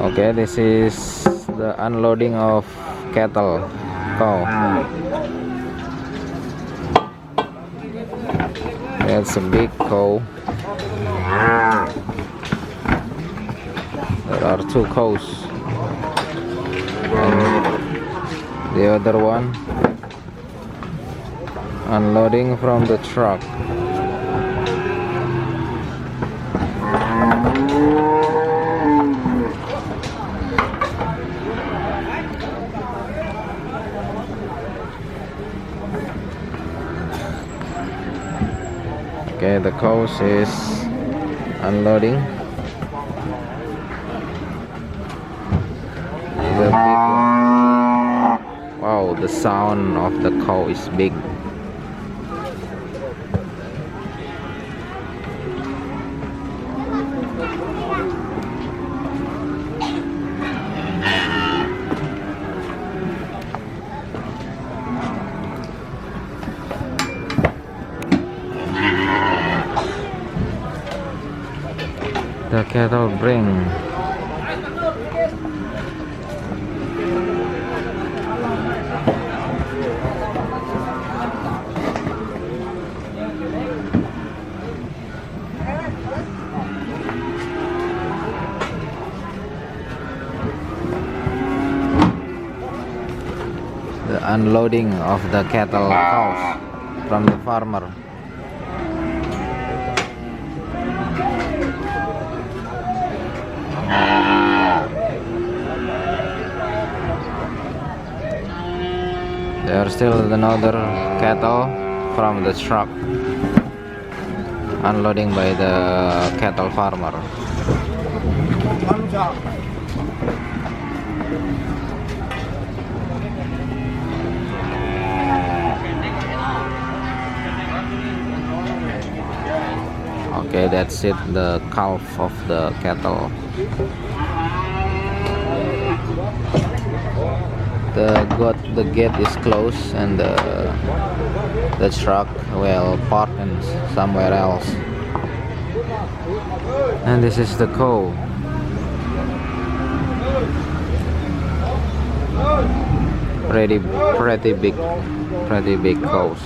Okay, this is the unloading of cattle cow. That's a big cow. There are two cows, and the other one unloading from the truck. Okay, the cows is unloading. The big one. Wow, the sound of the cow is big. The cattle bring the unloading of the cattle cows from the farmer. There are still another cattle from the truck, unloading by the cattle farmer. Okay, that's it, the calf of the cattle. The gate is closed, and the truck will park in somewhere else. And this is the cow. Pretty big cows.